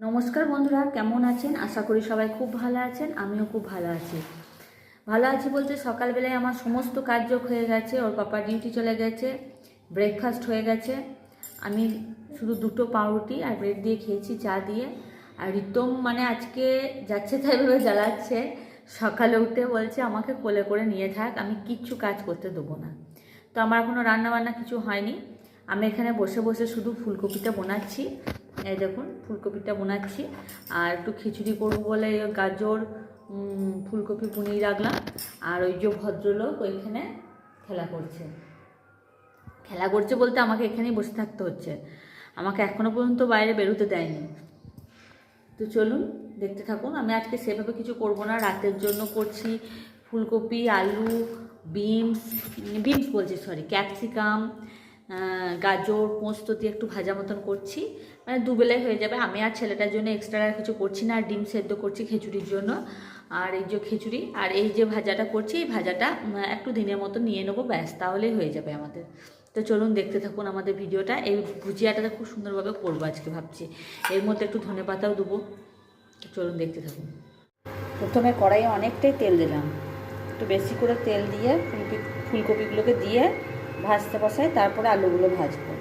নমস্কার বন্ধুরা, কেমন আছেন? আশা করি সবাই খুব ভালো আছেন। আমিও খুব ভালো আছি। ভালো আছি বলতে সকালবেলায় আমার সমস্ত কার্য হয়ে গেছে। ওর পাপা ডিউটি চলে গেছে, ব্রেকফাস্ট হয়ে গেছে। আমি শুধু দুটো পাউরুটি আর ব্রেড দিয়ে খেয়েছি, চা দিয়ে। আর রিতম আজকে যাচ্ছে তাই ভাবে জ্বালাচ্ছে। সকালে উঠে বলছে আমাকে কোলে করে নিয়ে থাক, আমি কিচ্ছু কাজ করতে দেবো না। তো আমার এখনও রান্নাবান্না কিছু হয়নি। আমি এখানে বসে বসে শুধু ফুলকপিটা বানাচ্ছি। এই দেখুন, ফুলকপিটা বানাচ্ছি আর একটু খিচুড়ি করবো বলে গাজর ফুলকপি বুনিয়ে রাখলাম। আর ওই যে ভদ্রলোক ওইখানে খেলা করছে বলতে আমাকে এখানেই বসে থাকতে হচ্ছে, আমাকে এখনও পর্যন্ত বাইরে বেরোতে দেয়নি। তো চলুন দেখতে থাকুন। আমি আজকে সেভাবে কিছু করব না, রাতের জন্য করছি ফুলকপি, আলু, ক্যাপসিকাম, গাজর, পোস্ত দিয়ে একটু ভাজা মতন করছি। দুবেলায় হয়ে যাবে। আমি আর ছেলেটার জন্য এক্সট্রা আর কিছু করছি না। আর ডিম সেদ্ধ করছি খিচুড়ির জন্য। আর এই যে খিচুড়ি আর এই যে ভাজাটা করছি, এই ভাজাটা একটু দিনের মতো নিয়ে নেবো, ব্যাস, তাহলেই হয়ে যাবে আমাদের। তো চলুন দেখতে থাকুন আমাদের ভিডিওটা। এই ভুজিয়াটা খুব সুন্দরভাবে করবো আজকে ভাবছি। এর মধ্যে একটু ধনেপাতাও দেবো। চলুন দেখতে থাকুন। প্রথমে কড়াইয়ে অনেকটাই তেল দিলাম, একটু বেশি করে তেল দিয়ে ফুলকপিগুলোকে দিয়ে ভাজতে বসাই, তারপরে আলুগুলো ভাজবো।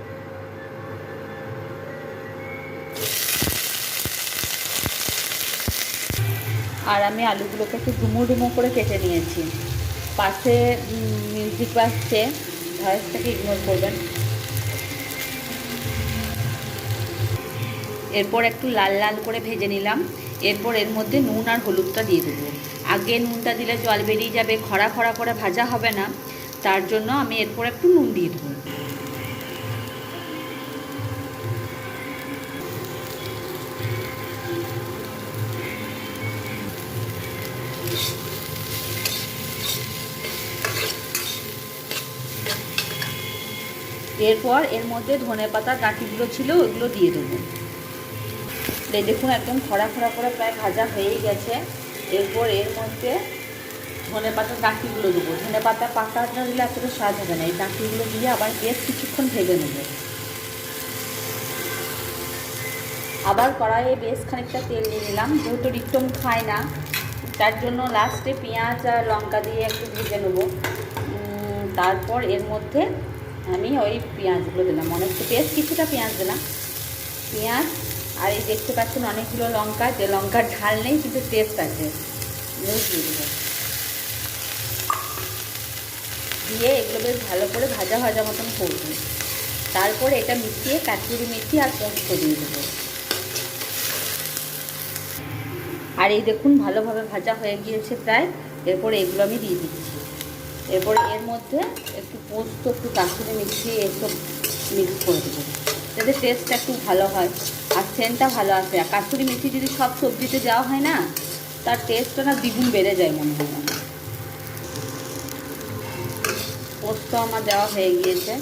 আর আমি আলুগুলোকে একটু ডুমো ডুমো করে কেটে নিয়েছি। পাশে মিউজিক বাজছে, ভয়েসটাকে ইগনোর করবেন। এরপর একটু লাল লাল করে ভেজে নিলাম। এরপর এর মধ্যে নুন আর হলুদটা দিয়ে দেবো। আগে নুনটা দিলে জল বেরিয়ে যাবে, খরা খরা করে ভাজা হবে না, তার জন্য আমি এরপর একটু নুন দিয়ে দেবো। এরপর এর মধ্যে ধনেপাতার ডাঁটিগুলো ছিল, ওইগুলো দিয়ে দেবো। দেখুন একদম খরা খরা করে প্রায় ভাজা হয়েই গেছে। এরপর এর মধ্যে ধনেপাতার ডাঁটিগুলো দেবো। ধনেপাতা পাতাটা দিলে এতটা স্বাদ হবে না, এই ডাঁটিগুলো দিয়ে আবার বেশ কিছুক্ষণ ভেজে নেবো। আবার কড়াইয়ে বেশ খানিকটা তেল দিয়ে নিলাম। যেহেতু রিতম খায় না, তার জন্য লাস্টে পেঁয়াজ আর লঙ্কা দিয়ে একটু ভেজে নেবো। তারপর এর মধ্যে আমি ওই পেঁয়াজগুলো দিলাম, বেশ কিছুটা পেঁয়াজ দিলাম। পেঁয়াজ আর এই দেখতে পাচ্ছেন অনেকগুলো লঙ্কা, যে লঙ্কার ঝাল নেই কিন্তু টেস্ট আছে, দিয়ে দেবো। দিয়ে এগুলো বেশ ভালো করে ভাজা ভাজা মতন করবো। তারপরে এটা মিশিয়ে কাঁচুরি মেথি আর পোস্ত দিয়ে দেবো। আর এই দেখুন ভালোভাবে ভাজা হয়ে গিয়েছে প্রায়। এরপর এগুলো আমি দিয়ে দিচ্ছি। এরপর এর মধ্যে একটু পোস্ত, একটু কাঁচুরি মেথি এসব মিক্স করে দেবো, যাতে টেস্টটা একটু ভালো হয় আর সেন্টটা ভালো আসে। আর কাঁচুরি মেথি যদি সব সবজিতে দেওয়া হয় না, তার টেস্টটা না দ্বিগুণ বেড়ে যায় মনে হয়। পোস্ত আমার দেওয়া হয়ে গিয়েছে।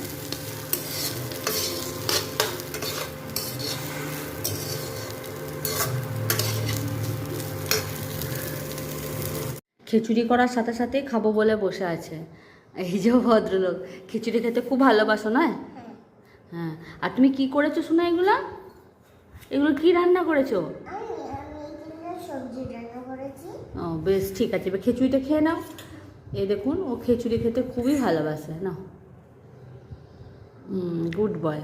খিচুড়ি করার সাথে সাথে খাবো বলে বসে আছে এই যে ভদ্রলোক। খিচুড়ি খেতে খুব ভালোবাসো না? হ্যাঁ। আর তুমি কি করেছো শোনা? এগুলো কি রান্না করেছো? ও বেশ, ঠিক আছে, এবার খিচুড়িটা খেয়ে নাও। এই দেখুন, ও খিচুড়ি খেতে খুবই ভালোবাসে না। Good boy.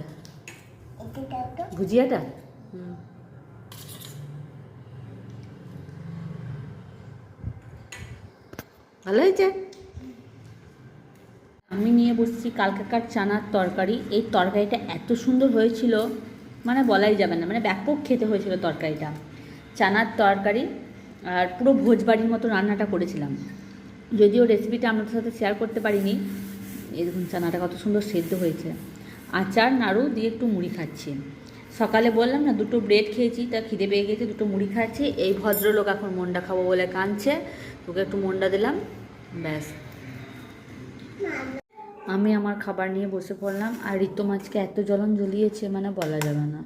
ভুজিয়াটা ভালো হয়েছে। আমি নিয়ে বসছি কালকেকার চানার তরকারি। এই তরকারিটা এত সুন্দর হয়েছিল, বলাই যাবে না, ব্যাপক খেতে হয়েছিল তরকারিটা। চানার তরকারি আর পুরো ভোজবাড়ির মতো রান্নাটা করেছিলাম, যদিও রেসিপিটা আপনাদের সাথে শেয়ার করতে পারিনি। এই দেখুন চানাটা কত সুন্দর সেদ্ধ হয়েছে। আচার নাড়ু দিয়ে একটু মুড়ি খাচ্ছি। সকালে বললাম না দুটো ব্রেড খেয়েছি, তা খিদে পেয়ে গেছে, দুটো মুড়ি খাচ্ছি। এই ভদ্রলোক এখন মন্ডা খাবো বলে কাঁদছে, তোকে একটু মন্ডা দিলাম, ব্যাস। আমি আমার খাবার নিয়ে বসে পড়লাম। আর রিতম আজকে এত জ্বলন জ্বলিয়েছে বলা যাবে না।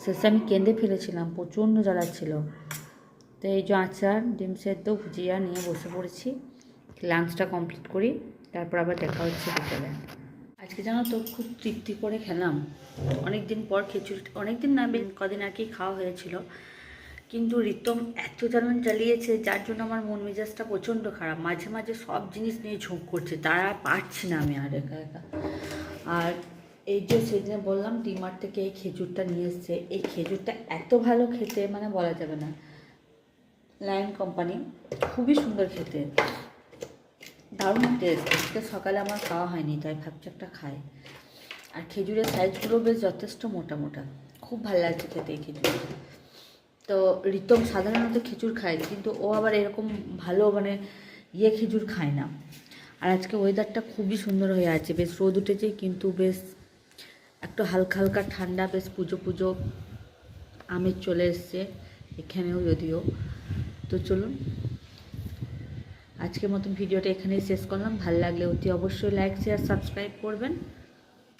শেষে আমি কেঁদে ফেলেছিলাম, প্রচণ্ড জ্বালাচ্ছিল। তো এই যে আচার, ডিম সেদ্ধ, ভুজিয়া নিয়ে বসে পড়েছি। লাঞ্চটা কমপ্লিট করি, তারপর আবার দেখা হচ্ছে বিকেলে। আজকে জানো তো খুব তৃপ্তি করে খেলাম। অনেক দিন পর খিচুড়ি, অনেক দিন না বেশ কদিন আর কি খাওয়া হয়েছিল, কিন্তু রিতম এত জ্বালান জ্বালিয়েছে যার জন্য আমার মন মেজাজটা প্রচণ্ড খারাপ। মাঝে মাঝে সব জিনিস নিয়ে ঝোঁক করছে, তারা পারছি না আমি আর একা একা। আর এই যে সেদিনে বললাম ডিমার্ট থেকে এই খেজুরটা নিয়ে এসছে, এই খেজুরটা এত ভালো খেতে মানে বলা যাবে না। লায়ন কোম্পানি, খুবই সুন্দর খেতে, দারুণ টেস্ট। আজকে সকালে আমার খাওয়া হয়নি তাই ভাবছি একটা খাই। আর খেজুরের সাইজগুলো বেশ যথেষ্ট মোটা মোটা, খুব ভালো লাগছে খেতে এই খেজুর। তো রিতম সাধারণত খেজুর খায়, কিন্তু ও আবার এরকম ভালো মানে খেজুর খায় না। আর আজকে ওয়েদারটা খুবই সুন্দর হয়ে আছে, বেশ রোদ উঠেছে কিন্তু বেশ একটু হালকা হালকা ঠান্ডা, বেশ পুজো পুজো আমেজ চলে এসছে এখানেও যদিও। তো চলুন আজকের মতন ভিডিওটা এখানেই শেষ করলাম। ভালো লাগলে অতি অবশ্যই লাইক শেয়ার সাবস্ক্রাইব করবেন।